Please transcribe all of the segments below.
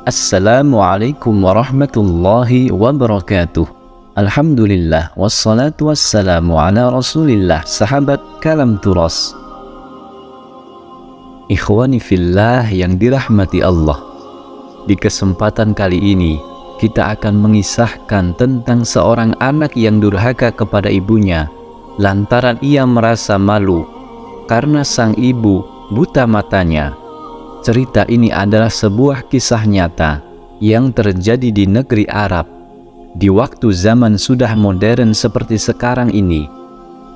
Assalamualaikum warahmatullahi wabarakatuh. Alhamdulillah, wassalatu wassalamu ala rasulillah. Sahabat Kalam Turas, ikhwani fillah yang dirahmati Allah, di kesempatan kali ini kita akan mengisahkan tentang seorang anak yang durhaka kepada ibunya lantaran ia merasa malu karena sang ibu buta matanya. Cerita ini adalah sebuah kisah nyata yang terjadi di negeri Arab di waktu zaman sudah modern seperti sekarang ini.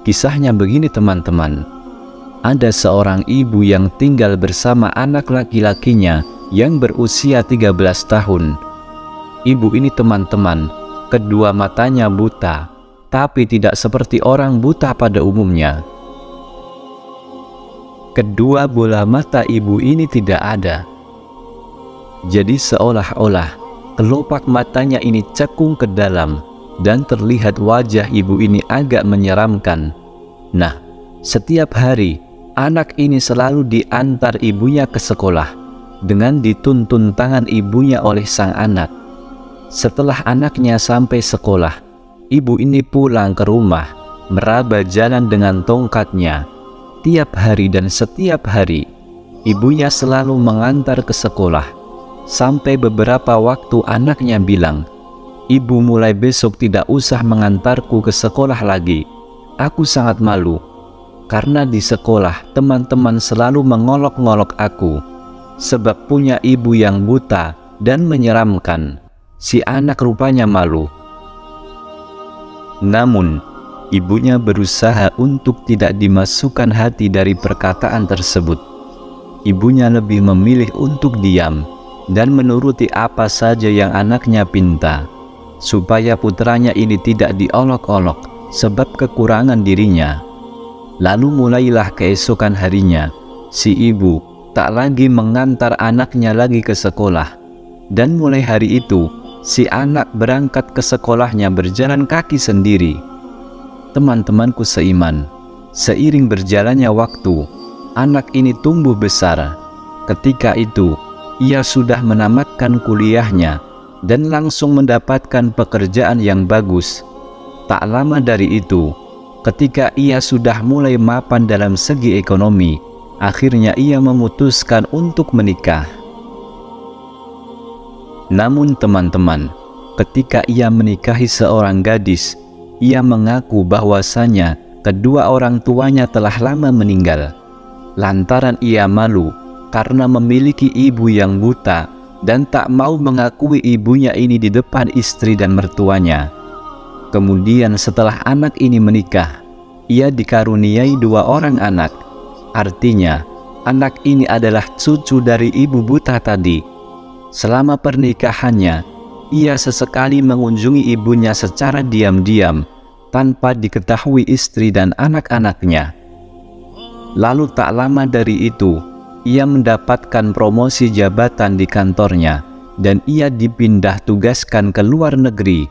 Kisahnya begini teman-teman. Ada seorang ibu yang tinggal bersama anak laki-lakinya yang berusia 13 tahun. Ibu ini teman-teman, kedua matanya buta, tapi tidak seperti orang buta pada umumnya. Kedua bola mata ibu ini tidak ada. Jadi seolah-olah kelopak matanya ini cekung ke dalam dan terlihat wajah ibu ini agak menyeramkan. Nah, setiap hari anak ini selalu diantar ibunya ke sekolah dengan dituntun tangan ibunya oleh sang anak. Setelah anaknya sampai sekolah, ibu ini pulang ke rumah, meraba jalan dengan tongkatnya. Tiap hari dan setiap hari, ibunya selalu mengantar ke sekolah. Sampai beberapa waktu anaknya bilang, "Ibu, mulai besok tidak usah mengantarku ke sekolah lagi. Aku sangat malu. Karena di sekolah teman-teman selalu mengolok-ngolok aku. Sebab punya ibu yang buta dan menyeramkan." Si anak rupanya malu. Namun, ibunya berusaha untuk tidak dimasukkan hati dari perkataan tersebut. Ibunya lebih memilih untuk diam dan menuruti apa saja yang anaknya pinta, supaya putranya ini tidak diolok-olok sebab kekurangan dirinya. Lalu mulailah keesokan harinya, si ibu tak lagi mengantar anaknya lagi ke sekolah. Dan mulai hari itu, si anak berangkat ke sekolahnya berjalan kaki sendiri. Teman-temanku seiman, seiring berjalannya waktu, anak ini tumbuh besar. Ketika itu, ia sudah menamatkan kuliahnya dan langsung mendapatkan pekerjaan yang bagus. Tak lama dari itu, ketika ia sudah mulai mapan dalam segi ekonomi, akhirnya ia memutuskan untuk menikah. Namun teman-teman, ketika ia menikahi seorang gadis, ia mengaku bahwasanya kedua orang tuanya telah lama meninggal. Lantaran ia malu karena memiliki ibu yang buta dan tak mau mengakui ibunya ini di depan istri dan mertuanya. Kemudian setelah anak ini menikah, ia dikaruniai 2 orang anak. Artinya, anak ini adalah cucu dari ibu buta tadi. Selama pernikahannya, ia sesekali mengunjungi ibunya secara diam-diam tanpa diketahui istri dan anak-anaknya. Lalu tak lama dari itu, ia mendapatkan promosi jabatan di kantornya dan ia dipindah tugaskan ke luar negeri.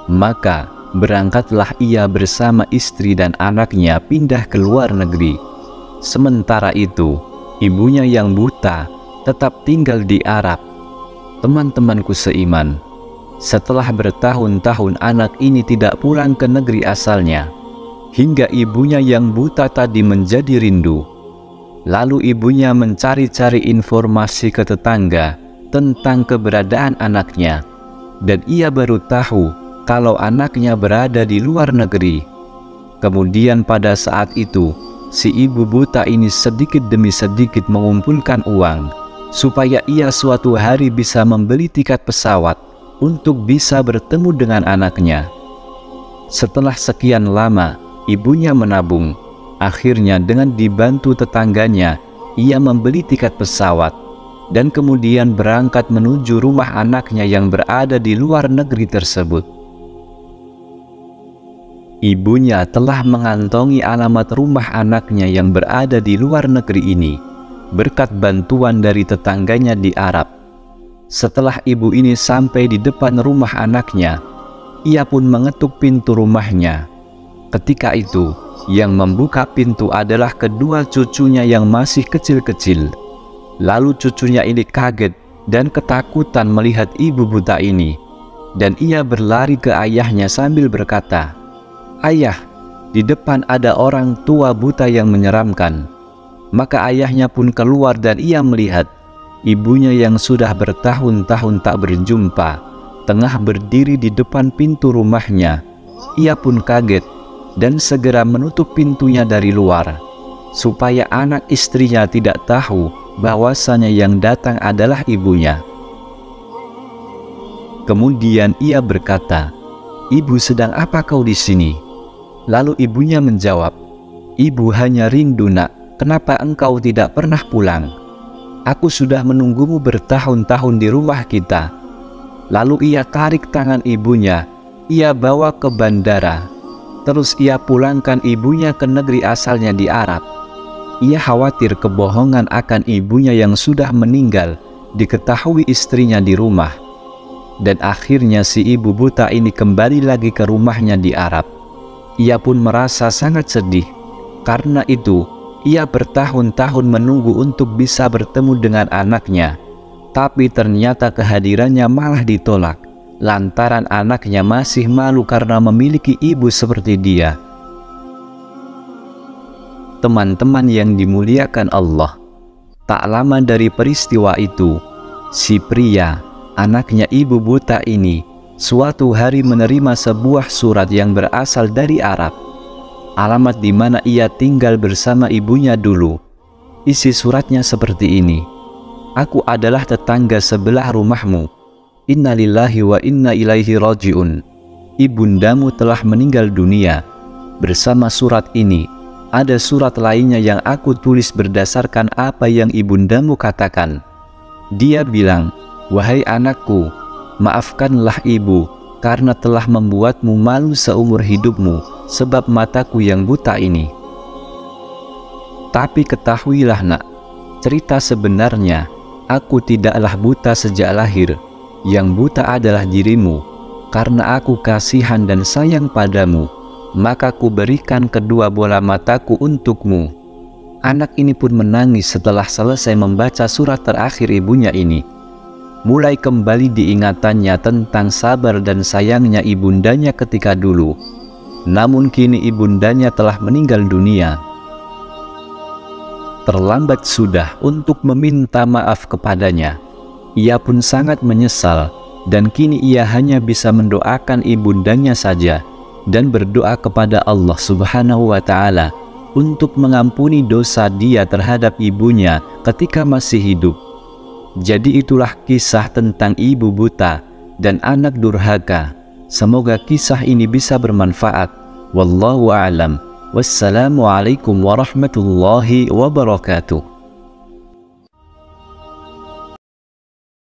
Maka berangkatlah ia bersama istri dan anaknya pindah ke luar negeri. Sementara itu, ibunya yang buta tetap tinggal di Arab. Teman-temanku seiman, setelah bertahun-tahun anak ini tidak pulang ke negeri asalnya, hingga ibunya yang buta tadi menjadi rindu. Lalu ibunya mencari-cari informasi ke tetangga tentang keberadaan anaknya, dan ia baru tahu kalau anaknya berada di luar negeri. Kemudian pada saat itu, si ibu buta ini sedikit demi sedikit mengumpulkan uang supaya ia suatu hari bisa membeli tiket pesawat untuk bisa bertemu dengan anaknya. Setelah sekian lama ibunya menabung, akhirnya dengan dibantu tetangganya ia membeli tiket pesawat dan kemudian berangkat menuju rumah anaknya yang berada di luar negeri tersebut. Ibunya telah mengantongi alamat rumah anaknya yang berada di luar negeri ini berkat bantuan dari tetangganya di Arab. Setelah ibu ini sampai di depan rumah anaknya, ia pun mengetuk pintu rumahnya. Ketika itu, yang membuka pintu adalah kedua cucunya yang masih kecil-kecil. Lalu cucunya ini kaget dan ketakutan melihat ibu buta ini, dan ia berlari ke ayahnya sambil berkata, "Ayah, di depan ada orang tua buta yang menyeramkan." Maka ayahnya pun keluar dan ia melihat ibunya yang sudah bertahun-tahun tak berjumpa tengah berdiri di depan pintu rumahnya. Ia pun kaget dan segera menutup pintunya dari luar, supaya anak istrinya tidak tahu bahwasanya yang datang adalah ibunya. Kemudian ia berkata, "Ibu, sedang apa kau di sini?" Lalu ibunya menjawab, "Ibu hanya rindu, Nak. Kenapa engkau tidak pernah pulang? Aku sudah menunggumu bertahun-tahun di rumah kita." Lalu ia tarik tangan ibunya, ia bawa ke bandara. Terus ia pulangkan ibunya ke negeri asalnya di Arab. Ia khawatir kebohongan akan ibunya yang sudah meninggal diketahui istrinya di rumah. Dan akhirnya si ibu buta ini kembali lagi ke rumahnya di Arab. Ia pun merasa sangat sedih. Karena itu, ia bertahun-tahun menunggu untuk bisa bertemu dengan anaknya. Tapi ternyata kehadirannya malah ditolak, lantaran anaknya masih malu karena memiliki ibu seperti dia. Teman-teman yang dimuliakan Allah, tak lama dari peristiwa itu, si pria, anaknya ibu buta ini, suatu hari menerima sebuah surat yang berasal dari Arab. Alamat di mana ia tinggal bersama ibunya dulu. Isi suratnya seperti ini: "Aku adalah tetangga sebelah rumahmu. Innalillahi wa inna ilaihi raji'un. Ibundamu telah meninggal dunia." Bersama surat ini, ada surat lainnya yang aku tulis berdasarkan apa yang ibundamu katakan. Dia bilang, "Wahai anakku, maafkanlah ibu karena telah membuatmu malu seumur hidupmu sebab mataku yang buta ini. Tapi ketahuilah, Nak, cerita sebenarnya, aku tidaklah buta sejak lahir. Yang buta adalah dirimu. Karena aku kasihan dan sayang padamu, maka ku berikan kedua bola mataku untukmu." Anak ini pun menangis setelah selesai membaca surat terakhir ibunya ini. Mulai kembali diingatannya tentang sabar dan sayangnya ibundanya ketika dulu. Namun kini ibundanya telah meninggal dunia. Terlambat sudah untuk meminta maaf kepadanya. Ia pun sangat menyesal, dan kini ia hanya bisa mendoakan ibundanya saja dan berdoa kepada Allah Subhanahu wa Ta'ala untuk mengampuni dosa dia terhadap ibunya ketika masih hidup. Jadi itulah kisah tentang ibu buta dan anak durhaka. Semoga kisah ini bisa bermanfaat. Wallahu a'lam. Wassalamualaikum warahmatullahi wabarakatuh.